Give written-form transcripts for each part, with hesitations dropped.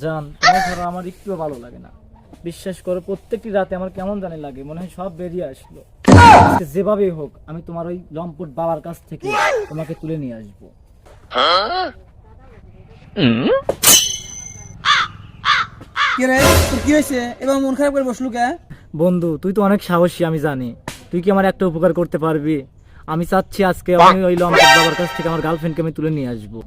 জান, তোমার ছাড়া আমার একটু ভালো লাগে না। বিশ্বাস করো, প্রত্যেকটি রাতে আমার কেমন জানি লাগে, মনে হয় সব বেরিয়ে আসলো। আজকে যেভাবেই হোক আমি তোমার ওই লম্পট বাবার কাছ থেকে তোমাকে তুলে নিয়ে আসবো। কি রে, তোর কি হয়েছে? এবার মন খারাপ করে বসলু কে? বন্ধু, তুই তো অনেক সাহসী, আমি জানি। তুই কি আমার একটা উপকার করতে পারবি? আমি চাচ্ছি আজকে আমি ওই লম্পট বাবার কাছ থেকে আমার গার্লফ্রেন্ডকে আমি তুলে নিয়ে আসবো।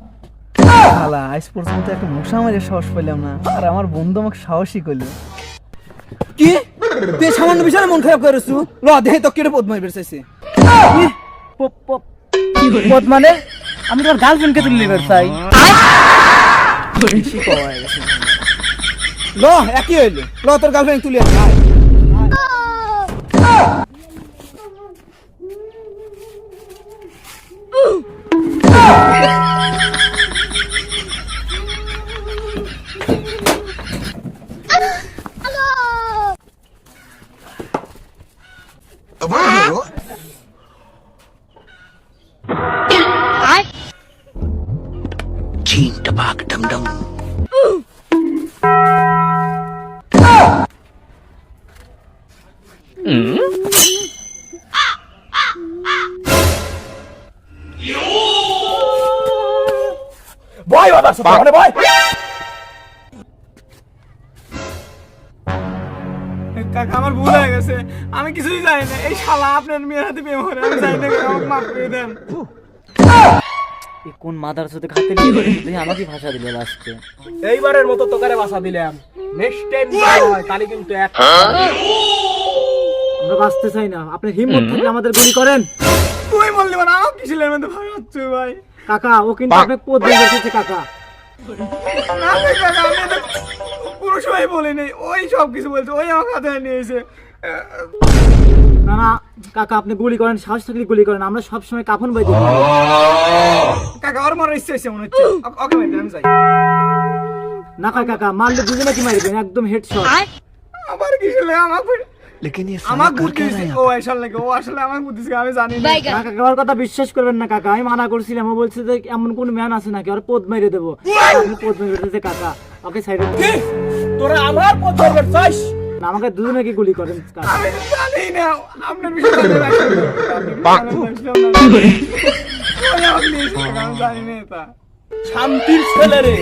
শালা, আজ পর্যন্ত একটা মশা মারের সাহস পেলাম না, আর আমার বন্ধু আমাকে সাহসী করলো। কি তুই সামান্য বিষয়ে মন খারাপ করেছু? ল দেহে তো কেটে পদ মারবে চাইছে। পথ মানে? আমি তোমার গার্লফ্রেন্ডকে তুলে নিতে চাই। ল একই হইলো, ল তোর গার্লফ্রেন্ড তুলে আয়। ভয় বাবা, মানে ভয়। কাকা, আমার ভুল হয়ে গেছে, আমি কিছুই জানি না। এই শালা আপনার মেয়ের হাতে প্রেম করে, আমি জানি না, আমাকে মাফ করে দেন। কোন মাদার সাথে খাতে নিয়ে আমাকে ভাষা দিল লাস্টে। এইবারের মতো তোকারে বাসা দিলাম, নেক্সট টাইম তাহলে কিন্তু এক। আমরা বাঁচতে চাই না, আপনি হিম্মত থাকলে আমাদের গুলি করেন। তুই বললি মানে আমার কি ছিলেন মধ্যে ভয় হচ্ছে ভাই। কাকা, ও কিন্তু আপনাকে পদ দিয়ে রেখেছে কাকা। না ভাই কাকা, আমি এটা পুরো সময় বলি নাই, ওই সব কিছু বলছে, ওই আমার হাতে নিয়েছে। না না কাকা, আপনি গুলি করেন, সাহস থাকলে গুলি করেন, আমরা সবসময় কাফন বাই দিই। কাকা ওর মনে ইচ্ছে হয়েছে মনে হচ্ছে, ওকে ভাই আমি যাই। না কাকা, মারলে দুজনে কি মারবেন, একদম হেডশট। আমার কি ছিল আমাকে, আমার বুদ্ধি ও আসলে লাগে, ও আসলে আমার বুদ্ধি ছিল, আমি জানি না। কাকা, ওর কথা বিশ্বাস করবেন না কাকা, আমি মানা করছিলাম, ও বলছে যে এমন কোন ম্যান আছে নাকি ওর পদ মেরে দেবো। আপনি পদ মেরে দিয়েছে কাকা, ওকে সাইডে তোরা আমার পথ ধরবে চাস? না, আমাকে দুজনে কি গুলি করেন কাকা। আমি জানি না আপনার বিষয়ে জানি না। আমি জানি না এটা। শান্তির ছেলে রে।